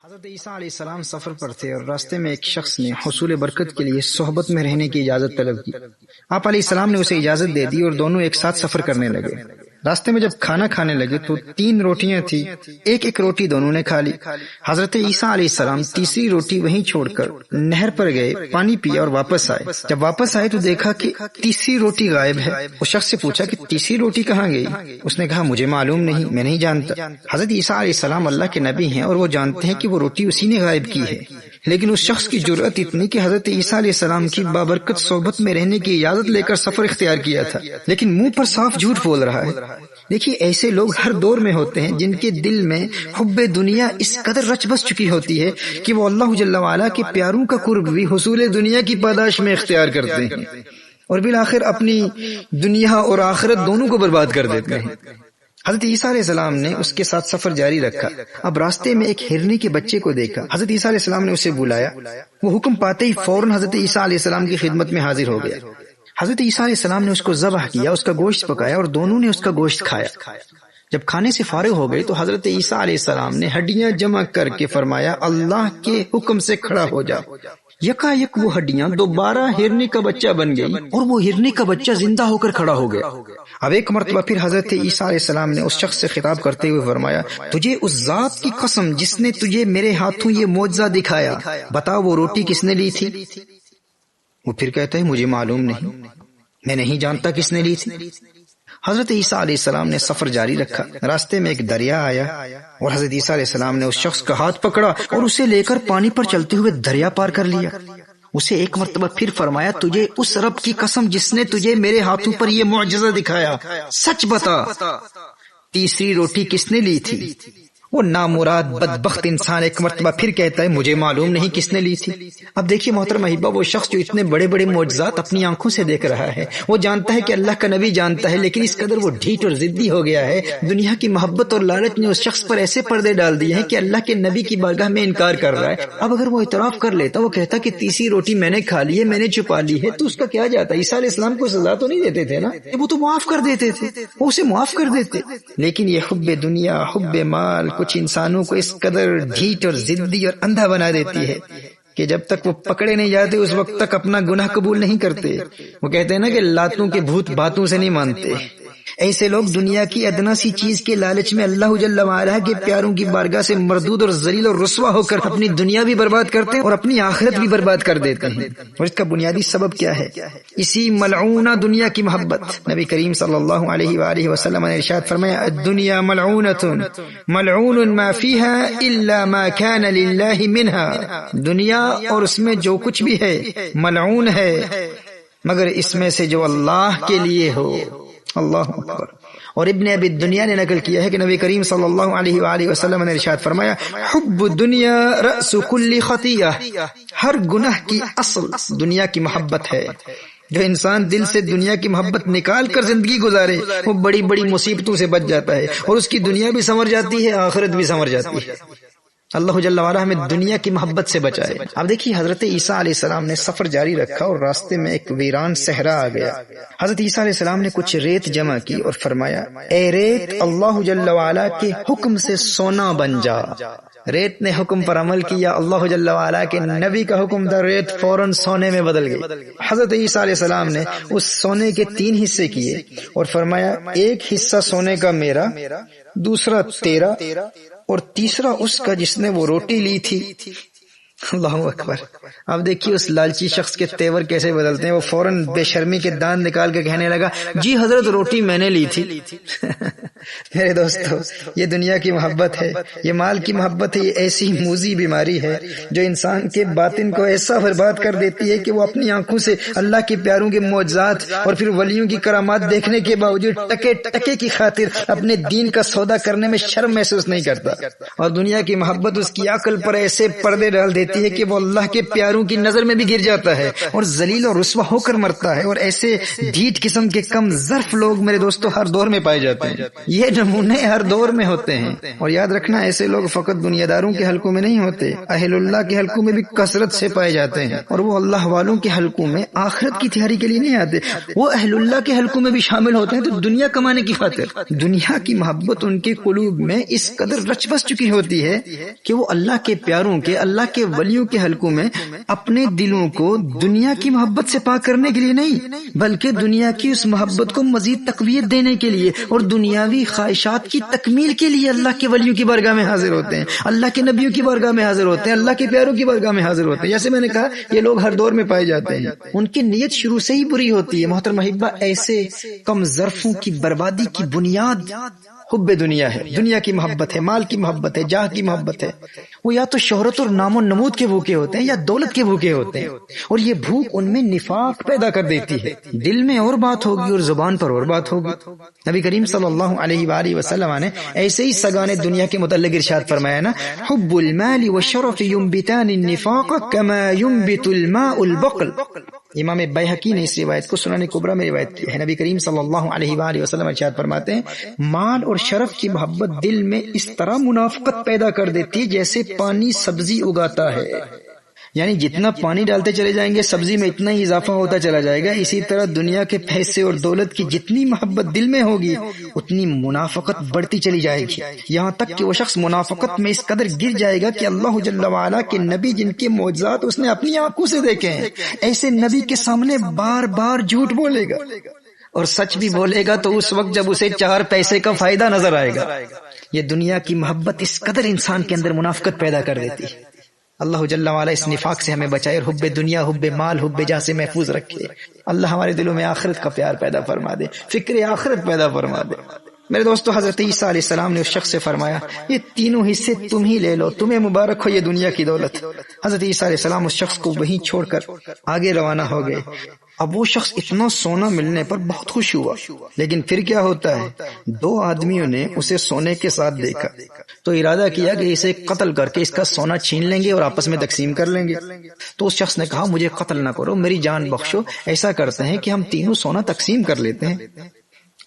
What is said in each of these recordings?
حضرت عیسیٰ علیہ السلام سفر پر تھے اور راستے میں ایک شخص نے حصول برکت کے لیے صحبت میں رہنے کی اجازت طلب کی۔ آپ علیہ السلام نے اسے اجازت دے دی اور دونوں ایک ساتھ سفر کرنے لگے۔ راستے میں جب کھانا کھانے لگے تو 3 روٹیاں تھی، ایک روٹی دونوں نے کھا لی۔ حضرت عیسیٰ علیہ السلام تیسری روٹی وہیں چھوڑ کر نہر پر گئے، پانی پیا اور واپس آئے۔ جب واپس آئے تو دیکھا کہ تیسری روٹی غائب ہے۔ اس شخص سے پوچھا کہ تیسری روٹی کہاں گئی؟ اس نے کہا مجھے معلوم نہیں، میں نہیں جانتا۔ حضرت عیسیٰ علیہ السلام اللہ کے نبی ہیں اور وہ جانتے ہیں کہ وہ روٹی اسی نے غائب کی ہے، لیکن اس شخص کی جرأت اتنی کہ حضرت عیسیٰ علیہ السلام کی بابرکت صحبت میں رہنے کی اجازت لے کر سفر اختیار کیا تھا، لیکن منہ پر صاف جھوٹ بول رہا ہے۔ دیکھیے ایسے لوگ ہر دور میں ہوتے ہیں جن کے دل میں حب دنیا اس قدر رچ بس چکی ہوتی ہے کہ وہ اللہ جل وعلا کے پیاروں کا قرب بھی حصول دنیا کی پاداش میں اختیار کرتے ہیں اور بالآخر اپنی دنیا اور آخرت دونوں کو برباد کر دیتے ہیں۔ حضرت عیسیٰ علیہ السلام نے اس کے ساتھ سفر جاری رکھا۔ اب راستے میں ایک ہرنی کے بچے کو دیکھا۔ حضرت عیسیٰ علیہ السلام نے اسے بلایا۔ وہ حکم پاتے ہی فوراً حضرت عیسیٰ علیہ السلام کی خدمت میں حاضر ہو گیا۔ حضرت عیسیٰ علیہ السلام نے اس کو ذبح کیا، اس کا گوشت پکایا اور دونوں نے اس کا گوشت کھایا۔ جب کھانے سے فارغ ہو گئے تو حضرت عیسیٰ علیہ السلام نے ہڈیاں جمع کر کے فرمایا اللہ کے حکم سے کھڑا ہو جا۔ یکا یک وہ ہڈیاں دوبارہ ہرنی کا بچہ بن گئی اور وہ ہرنی کا بچہ زندہ ہو کر کھڑا ہو گیا۔ اب ایک مرتبہ پھر حضرت عیسیٰ علیہ السلام نے اس شخص سے خطاب کرتے ہوئے فرمایا تجھے اس ذات کی قسم جس نے تجھے میرے ہاتھوں یہ معجزہ دکھایا، بتا وہ روٹی کس نے لی تھی؟ وہ پھر کہتا ہے مجھے معلوم نہیں، میں نہیں جانتا کس نے لی تھی۔ حضرت عیسیٰ علیہ السلام نے سفر جاری رکھا۔ راستے میں ایک دریا آیا اور حضرت عیسیٰ علیہ السلام نے اس شخص کا ہاتھ پکڑا اور اسے لے کر پانی پر چلتے ہوئے دریا پار کر لیا۔ اسے ایک مرتبہ پھر فرمایا تجھے اس رب کی قسم جس نے تجھے میرے ہاتھوں پر یہ معجزہ دکھایا، سچ بتا تیسری روٹی کس نے لی تھی؟ وہ نامراد بدبخت انسان ایک مرتبہ پھر کہتا ہے مجھے معلوم نہیں کس نے لی تھی۔ اب دیکھیے محترم احباب، وہ شخص جو اتنے بڑے بڑے معجزات اپنی آنکھوں سے دیکھ رہا ہے، وہ جانتا ہے کہ اللہ کا نبی جانتا ہے، لیکن اس قدر وہ ڈھیٹ اور ضدی ہو گیا ہے، دنیا کی محبت اور لالچ نے اس شخص پر ایسے پردے ڈال دیے ہیں کہ اللہ کے نبی کی بارگاہ میں انکار کر رہا ہے۔ اب اگر وہ اعتراف کر لیتا، وہ کہتا کہ تیسری روٹی میں نے کھا لی ہے، میں نے چھپا لی ہے، تو اس کا کیا جاتا؟ عیسیٰ علیہ السلام کو سزا تو نہیں دیتے تھے نا، وہ تو معاف کر دیتے تھے، وہ اسے معاف کر دیتے۔ لیکن یہ حب دنیا، حب مال کچھ انسانوں کو اس قدر ڈھیٹ اور ضدی اور اندھا بنا دیتی ہے کہ جب تک وہ پکڑے نہیں جاتے اس وقت تک اپنا گناہ قبول نہیں کرتے۔ وہ کہتے ہیں نا کہ لاتوں کے بھوت باتوں سے نہیں مانتے۔ ایسے لوگ دنیا کی ادنا سی چیز کے لالچ میں اللہ جل وعلا کے پیاروں کی بارگاہ سے مردود اور ذلیل اور رسوا ہو کر اپنی دنیا بھی برباد کرتے ہیں اور اپنی آخرت بھی برباد کر دیتے ہیں۔ اور اس کا بنیادی سبب کیا ہے؟ اسی ملعونہ دنیا کی محبت۔ نبی کریم صلی اللہ علیہ وآلہ وسلم نے ارشاد فرمایا الدنیا ملعونۃ ملعون ما فیها الا ما کان للہ منها، دنیا اور اس میں جو کچھ بھی ہے ملعون ہے مگر اس میں سے جو اللہ کے لیے ہو۔ اللہ اکبر۔ اور ابن ابی الدنیا نے نقل کیا ہے کہ نبی کریم صلی اللہ علیہ وآلہ وسلم نے ارشاد فرمایا حب الدنیا رأس کل خطیہ، ہر گناہ کی اصل دنیا کی محبت ہے۔ جو انسان دل سے دنیا کی محبت نکال کر زندگی گزارے وہ بڑی بڑی مصیبتوں سے بچ جاتا ہے اور اس کی دنیا بھی سنور جاتی ہے، آخرت بھی سنور جاتی ہے۔ اللہ جل وعلا ہمیں دنیا کی محبت سے بچائے۔ اب دیکھیے حضرت عیسیٰ علیہ السلام نے سفر جاری رکھا اور راستے میں ایک ویران صحرا آ گیا۔ حضرت عیسیٰ علیہ السلام نے کچھ ریت جمع کی اور فرمایا اے ریت اللہ جل وعلا کے حکم سے سونا بن جا۔ ریت نے حکم پر عمل کیا، اللہ جل وعلا کے نبی کا حکم تھا، ریت فوراً سونے میں بدل گئی۔ حضرت عیسیٰ علیہ السلام نے اس سونے کے 3 حصے کیے اور فرمایا ایک حصہ سونے کا میرا، دوسرا تیرا اور تیسرا اس کا جس نے وہ روٹی لی تھی۔ اللہ اکبر۔ اب دیکھیے اس لالچی شخص کے تیور کیسے بدلتے ہیں۔ وہ فوراً بے شرمی کے دانت نکال کے کہنے لگا جی حضرت روٹی میں نے لی تھی۔ میرے دوستو یہ دنیا کی محبت ہے، یہ مال کی محبت ہے، یہ ایسی موذی بیماری ہے جو انسان کے باطن کو ایسا برباد کر دیتی ہے کہ وہ اپنی آنکھوں سے اللہ کے پیاروں کے معجزات اور پھر ولیوں کی کرامات دیکھنے کے باوجود ٹکے ٹکے کی خاطر اپنے دین کا سودا کرنے میں شرم محسوس نہیں کرتا، اور دنیا کی محبت اس کی عقل پر ایسے پردے ڈال دیتی دیتی ہے کہ وہ اللہ کے پیاروں کی نظر میں بھی گر جاتا ہے اور ذلیل اور رسوا ہو کر مرتا ہے. اور ایسے ڈھیٹ قسم کے کم ظرف لوگ میرے دوستو ہر دور میں پائے جاتے ہیں. یہ نمونے ہر دور میں ہوتے ہیں. اور یاد رکھنا ایسے لوگ فقط دنیا داروں کے حلقوں میں نہیں ہوتے, اہل اللہ کے حلقوں میں بھی کثرت سے پائے جاتے ہیں. اور وہ اللہ والوں کے حلقوں میں آخرت کی تیاری کے لیے نہیں آتے, وہ اہل اللہ کے حلقوں میں بھی شامل ہوتے ہیں تو دنیا کمانے کی خاطر. دنیا کی محبت ان کے قلوب میں اس قدر رچ بس چکی ہوتی ہے کہ وہ اللہ کے پیاروں کے, اللہ کے ولیوں کے حلقوں میں اپنے دلوں کو دنیا کی محبت سے پاک کرنے کے لیے نہیں بلکہ دنیا کی اس محبت کو مزید تقویت دینے کے لیے اور دنیاوی خواہشات کی تکمیل کے لیے اللہ کے ولیوں کی بارگاہ میں حاضر ہوتے ہیں, اللہ کے نبیوں کی بارگاہ میں حاضر ہوتے ہیں, اللہ کے پیاروں کی بارگاہ میں حاضر ہوتے ہیں. جیسے میں نے کہا یہ لوگ ہر دور میں پائے جاتے ہیں. ان کی نیت شروع سے ہی بری ہوتی ہے. محترم احبہ, ایسے کم ظرفوں کی بربادی کی بنیاد حب دنیا ہے, دنیا کی محبت ہے, مال کی محبت ہے, جاہ کی محبت ہے. وہ یا تو شہرت اور نام و نمود کے بھوکے ہوتے ہیں یا دولت کے بھوکے ہوتے ہیں, اور یہ بھوک ان میں نفاق پیدا کر دیتی ہے. دل میں اور بات ہوگی اور زبان پر اور بات ہوگی. نبی کریم صلی اللہ علیہ وآلہ وسلم نے ایسے ہی سگانے دنیا کے متعلق ارشاد فرمایا نا, حب المال والشرف ينبتان النفاق كما ينبت الماء البقل. امام بیہقی نے اس روایت کو سنن کبریٰ میں روایت کی ہے. نبی کریم صلی اللہ علیہ وآلہ وسلم ارشاد فرماتے ہیں, مال اور شرف کی محبت دل میں اس طرح منافقت پیدا کر دیتی ہے جیسے پانی سبزی اگاتا ہے. یعنی جتنا پانی ڈالتے چلے جائیں گے سبزی میں اتنا ہی اضافہ ہوتا چلا جائے گا. اسی طرح دنیا کے پیسے اور دولت کی جتنی محبت دل میں ہوگی اتنی منافقت بڑھتی چلی جائے گی, یہاں تک کہ وہ شخص منافقت میں اس قدر گر جائے گا کہ اللہ جل وعلا کے نبی جن کے معجزات اس نے اپنی آنکھوں سے دیکھے ہیں, ایسے نبی کے سامنے بار بار جھوٹ بولے گا اور سچ بھی بولے گا تو اس وقت جب اسے 4 پیسے کا فائدہ نظر آئے گا. یہ دنیا کی محبت اس قدر انسان کے اندر منافقت پیدا کر دیتی ہے. اللہ جل وعلا اس نفاق سے ہمیں بچائے اور حب دنیا, حب مال, حب جاہ سے محفوظ رکھے. اللہ ہمارے دلوں میں آخرت کا پیار پیدا فرما دے, فکر آخرت پیدا فرما دے. میرے دوستو, حضرت عیسیٰ علیہ السلام نے اس شخص سے فرمایا, یہ تینوں حصے تم ہی لے لو, تمہیں مبارک ہو یہ دنیا کی دولت. حضرت عیسیٰ علیہ السلام اس شخص کو وہیں چھوڑ کر آگے روانہ ہو گئے. اب وہ شخص اتنا سونا ملنے پر بہت خوش ہوا, لیکن پھر کیا ہوتا ہے, 2 آدمیوں نے اسے سونے کے ساتھ دیکھا تو ارادہ کیا کہ اسے قتل کر کے اس کا سونا چھین لیں گے اور آپس میں تقسیم کر لیں گے. تو اس شخص نے کہا, مجھے قتل نہ کرو, میری جان بخشو, ایسا کرتے ہیں کہ ہم تینوں سونا تقسیم کر لیتے ہیں,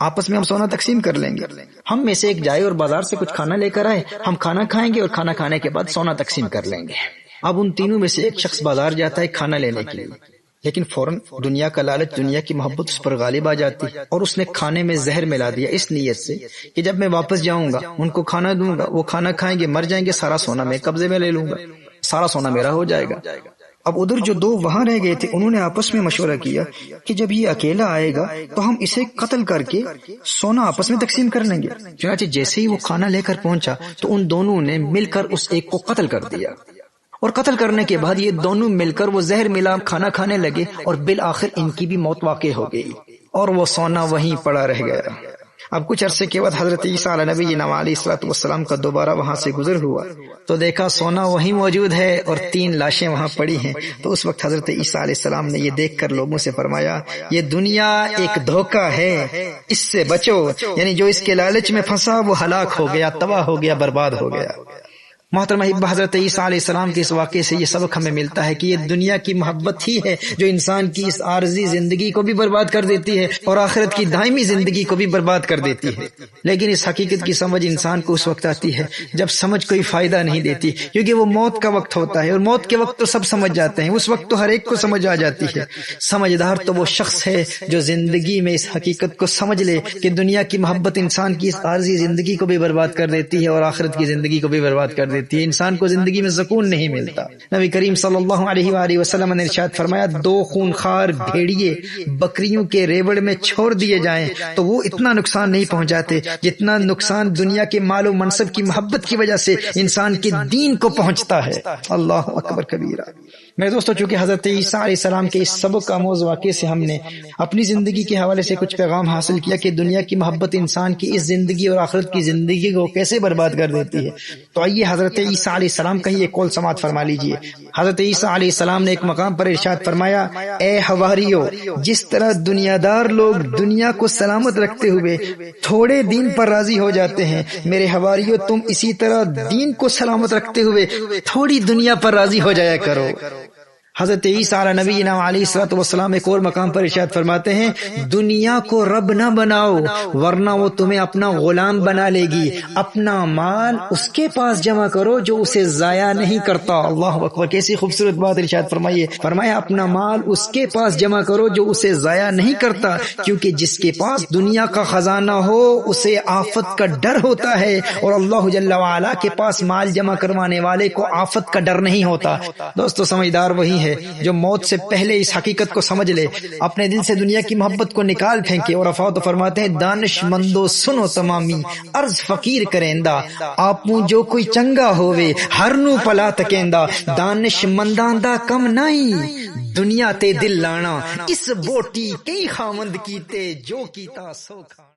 آپس میں ہم سونا تقسیم کر لیں گے. ہم میں سے ایک جائے اور بازار سے کچھ کھانا لے کر آئے, ہم کھانا کھائیں گے اور کھانا کھانے کے بعد سونا تقسیم کر لیں گے. اب ان تینوں میں سے ایک شخص بازار جاتا ہے کھانا لینے کے لیے, لیکن فوراً دنیا کا لالچ, دنیا کی محبت اس پر غالب آ جاتی اور اس نے کھانے میں زہر ملا دیا اس نیت سے کہ جب میں واپس جاؤں گا ان کو کھانا دوں گا, وہ کھانا کھائیں گے, مر جائیں گے, سارا سونا میں قبضے میں لے لوں گا, سارا سونا میرا ہو جائے گا. اب ادھر جو 2 وہاں رہ گئے تھے انہوں نے آپس میں مشورہ کیا کہ جب یہ اکیلا آئے گا تو ہم اسے قتل کر کے سونا آپس میں تقسیم کر لیں گے. چنانچہ جیسے ہی وہ کھانا لے کر پہنچا تو ان دونوں نے مل کر اس ایک کو قتل کر دیا, اور قتل کرنے کے بعد یہ دونوں مل کر وہ زہر ملا کھانا کھانے لگے اور بالآخر ان کی بھی موت واقع ہو گئی اور وہ سونا وہیں پڑا رہ گیا. اب کچھ عرصے کے بعد حضرت عیسیٰ علیہ نبی علیہ الصلوۃ والسلام کا دوبارہ وہاں سے گزر ہوا تو دیکھا سونا وہیں موجود ہے اور 3 لاشیں وہاں پڑی ہیں. تو اس وقت حضرت عیسیٰ علیہ السلام نے یہ دیکھ کر لوگوں سے فرمایا, یہ دنیا ایک دھوکہ ہے, اس سے بچو, یعنی جو اس کے لالچ میں پھنسا وہ ہلاک ہو گیا, تباہ ہو گیا, برباد ہو گیا. محترم احبہ, حضرت عیسیٰ علیہ السلام کے اس واقعے سے یہ سبق ہمیں ملتا ہے کہ یہ دنیا کی محبت ہی ہے جو انسان کی اس عارضی زندگی کو بھی برباد کر دیتی ہے اور آخرت کی دائمی زندگی کو بھی برباد کر دیتی ہے. لیکن اس حقیقت کی سمجھ انسان کو اس وقت آتی ہے جب سمجھ کوئی فائدہ نہیں دیتی, کیونکہ وہ موت کا وقت ہوتا ہے اور موت کے وقت تو سب سمجھ جاتے ہیں, اس وقت تو ہر ایک کو سمجھ آ جاتی ہے. سمجھدار تو وہ شخص ہے جو زندگی میں اس حقیقت کو سمجھ لے کہ دنیا کی محبت انسان کی اس عارضی زندگی کو بھی برباد کر دیتی ہے اور آخرت کی زندگی کو بھی برباد کر دیتی ہے. انسان کو زندگی میں سکون نہیں ملتا. نبی کریم صلی اللہ علیہ وآلہ وسلم نے ارشاد فرمایا, 2 خونخوار بھیڑیے بکریوں کے ریوڑ میں چھوڑ دیے جائیں تو وہ اتنا نقصان نہیں پہنچاتے جتنا نقصان دنیا کے مال و منصب کی محبت کی وجہ سے انسان کے دین کو پہنچتا ہے. اللہ اکبر کبیرہ. میرے دوستو, چونکہ حضرت عیسیٰ علیہ السلام کے اس سبق آموز واقعے سے ہم نے اپنی زندگی کے حوالے سے کچھ پیغام حاصل کیا کہ دنیا کی محبت انسان کی اس زندگی اور آخرت کی زندگی کو کیسے برباد کر دیتی ہے. تو آئیے حضرت حضرت عیسیٰ علیہ السلام کا ہی ایک قول سماعت فرما لیجئے۔ حضرت عیسیٰ علیہ السلام نے ایک مقام پر ارشاد فرمایا، اے حواریو، جس طرح دنیا دار لوگ دنیا کو سلامت رکھتے ہوئے تھوڑے دین پر راضی ہو جاتے ہیں، میرے حواریو تم اسی طرح دین کو سلامت رکھتے ہوئے تھوڑی دنیا پر راضی ہو جایا کرو۔ حضرت عیسیٰ علیہ نبینا علیہ الصلوۃ والسلام ایک اور مقام پر ارشاد فرماتے ہیں، دنیا کو رب نہ بناؤ ورنہ وہ تمہیں اپنا غلام بنا لے گی، اپنا مال اس کے پاس جمع کرو جو اسے ضائع نہیں کرتا۔ اللہ اکبر، کیسی خوبصورت بات ارشاد فرمائیے، فرمایا اپنا مال اس کے پاس جمع کرو جو اسے ضائع نہیں کرتا، کیونکہ جس کے پاس دنیا کا خزانہ ہو اسے آفت کا ڈر ہوتا ہے، اور اللہ جل وعلا کے پاس مال جمع کروانے والے کو آفت کا ڈر نہیں ہوتا۔ دوستو سمجھدار وہی ہے جو موت سے پہلے اس حقیقت کو سمجھ لے، اپنے دل سے دنیا کی محبت کو نکال پھینکے، اور افاوت فرماتے ہیں، دانش مندو سنو تمامی عرض فقیر کریندا، آپوں جو کوئی چنگا ہووے ہر نو پلا تکیندا، دانش مندان دا کم نہیں دنیا تے دل لانا، اس بوٹی کئی خامند کیتے جو کیتا سو کھانا۔